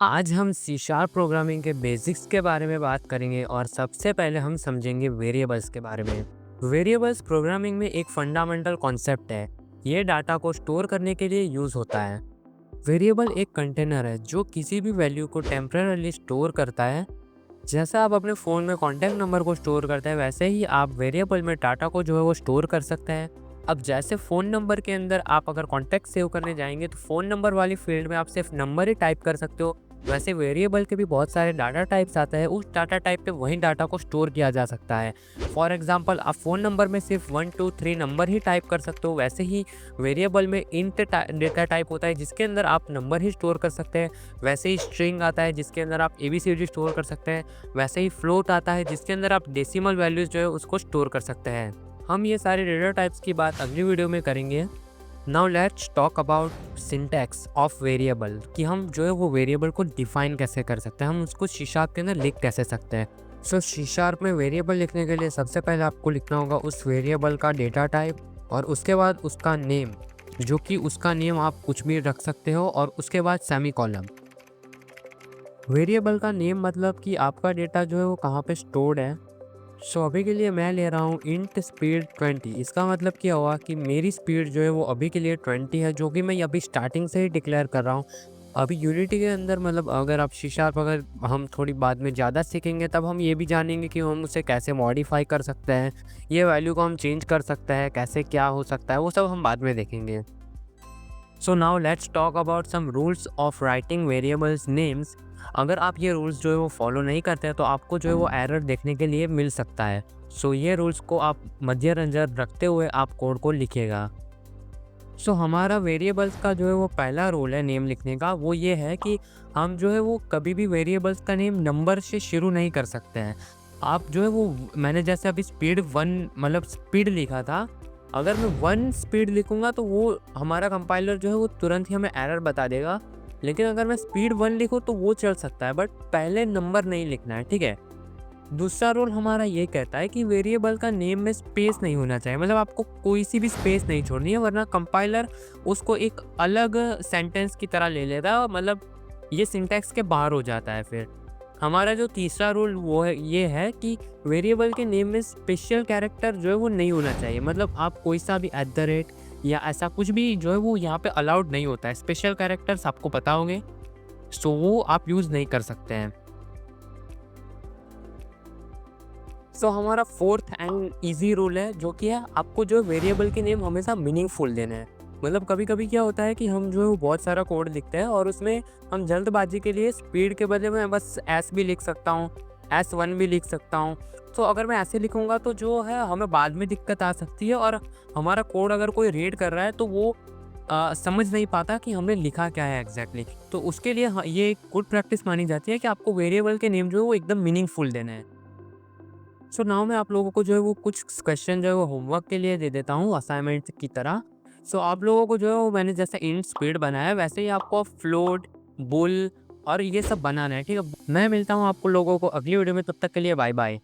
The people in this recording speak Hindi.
आज हम सी शार्प प्रोग्रामिंग के बेसिक्स के बारे में बात करेंगे और सबसे पहले हम समझेंगे वेरिएबल्स के बारे में। वेरिएबल्स प्रोग्रामिंग में एक फंडामेंटल कॉन्सेप्ट है। ये डाटा को स्टोर करने के लिए यूज़ होता है। वेरिएबल एक कंटेनर है जो किसी भी वैल्यू को टेम्परेरी स्टोर करता है। जैसे आप अपने फ़ोन में कॉन्टैक्ट नंबर को स्टोर करते हैं, वैसे ही आप वेरिएबल में डाटा को जो है वो स्टोर कर सकते हैं। अब जैसे फ़ोन नंबर के अंदर आप अगर कॉन्टैक्ट सेव करने जाएंगे तो फ़ोन नंबर वाली फील्ड में आप सिर्फ नंबर ही टाइप कर सकते हो। वैसे वेरिएबल के भी बहुत सारे डाटा टाइप्स आता है, उस डाटा टाइप पे वही डाटा को स्टोर किया जा सकता है। फॉर एग्जांपल आप फ़ोन नंबर में सिर्फ 1 2 3 नंबर ही टाइप कर सकते हो, वैसे ही वेरिएबल में इंट डेटा टाइप होता है जिसके अंदर आप नंबर ही स्टोर कर सकते हैं। वैसे ही स्ट्रिंग आता है जिसके अंदर आप ABCD स्टोर कर सकते हैं। वैसे ही फ्लोट आता है जिसके अंदर आप डेसिमल वैल्यूज़ जो है उसको स्टोर कर सकते हैं। हम ये सारे डेटा टाइप्स की बात अगली वीडियो में करेंगे। Now let's talk about syntax of variable, कि हम जो है वो वेरिएबल को डिफाइन कैसे कर सकते हैं, हम उसको सी शार्प के अंदर लिख कैसे सकते हैं। सो सी शार्प में वेरिएबल लिखने के लिए सबसे पहले आपको लिखना होगा उस वेरिएबल का डेटा टाइप और उसके बाद उसका नेम, जो कि उसका नेम आप कुछ भी रख सकते हो, और उसके बाद सेमीकोलन। वेरिएबल का नेम मतलब कि आपका डेटा जो है वो कहाँ पे स्टोर्ड है। सो अभी के लिए मैं ले रहा हूँ इंट स्पीड 20। इसका मतलब क्या हुआ कि मेरी स्पीड जो है वो अभी के लिए 20 है, जो कि मैं अभी स्टार्टिंग से ही डिक्लेयर कर रहा हूँ। अभी यूनिटी के अंदर मतलब अगर आप सी शार्प अगर हम थोड़ी बाद में ज़्यादा सीखेंगे तब हम ये भी जानेंगे कि हम उसे कैसे मॉडिफाई कर सकते हैं, ये वैल्यू को हम चेंज कर सकते हैं, कैसे क्या हो सकता है, वो सब हम बाद में देखेंगे। So now let's talk about some rules of writing variables names. अगर आप ये रूल्स जो है वो फॉलो नहीं करते हैं तो आपको जो है वो एरर देखने के लिए मिल सकता है। सो ये रूल्स को आप मद्देनजर रखते हुए आप कोड को लिखिएगा। सो हमारा वेरिएबल्स का जो है वो पहला रूल है नेम लिखने का, वो ये है कि हम जो है वो कभी भी वेरिएबल्स का नेम नंबर से शुरू नहीं कर सकते हैं। आप जो है वो, मैंने जैसे अभी स्पीड 1 मतलब स्पीड लिखा था, अगर मैं 1 स्पीड लिखूंगा तो वो हमारा कंपाइलर जो है वो तुरंत ही हमें एरर बता देगा। लेकिन अगर मैं स्पीड 1 लिखूँ तो वो चल सकता है, बट पहले नंबर नहीं लिखना है, ठीक है। दूसरा रूल हमारा ये कहता है कि वेरिएबल का नेम में स्पेस नहीं होना चाहिए, मतलब आपको कोई सी भी स्पेस नहीं छोड़नी है, वरना कंपाइलर उसको एक अलग सेंटेंस की तरह ले लेता है, मतलब ये सिंटैक्स के बाहर हो जाता है। फिर हमारा जो तीसरा रूल वो है, ये है कि वेरिएबल के नेम में स्पेशल कैरेक्टर जो है वो नहीं होना चाहिए, मतलब आप कोई सा भी @ या ऐसा कुछ भी जो है वो यहाँ पे अलाउड नहीं होता है। स्पेशल कैरेक्टर्स आपको पता होंगे, सो वो आप यूज़ नहीं कर सकते हैं। सो हमारा फोर्थ एंड इजी रूल है जो कि है आपको जो वेरिएबल के नेम हमेशा मीनिंगफुल देने हैं। मतलब कभी कभी क्या होता है कि हम जो है वो बहुत सारा कोड लिखते हैं और उसमें हम जल्दबाजी के लिए स्पीड के बदले में बस एस भी लिख सकता हूँ, S1 भी लिख सकता हूँ। तो अगर मैं ऐसे लिखूँगा तो जो है हमें बाद में दिक्कत आ सकती है, और हमारा कोड अगर कोई रीड कर रहा है तो वो समझ नहीं पाता कि हमने लिखा क्या है एग्जैक्टली। तो उसके लिए ये एक गुड प्रैक्टिस मानी जाती है कि आपको वेरिएबल के नेम जो है वो एकदम मीनिंगफुल देना है। सो नाउ मैं आप लोगों को जो है वो कुछ क्वेश्चन जो है वो होमवर्क के लिए दे देता हूँ असाइनमेंट की तरह। सो आप लोगों को जो है वो मैंने जैसे इंट स्पीड बनाया है वैसे ही आपको फ्लोट, बुल और ये सब बनाना है, ठीक है। मैं मिलता हूँ आपको लोगों को अगली वीडियो में, तब तक के लिए बाय बाय।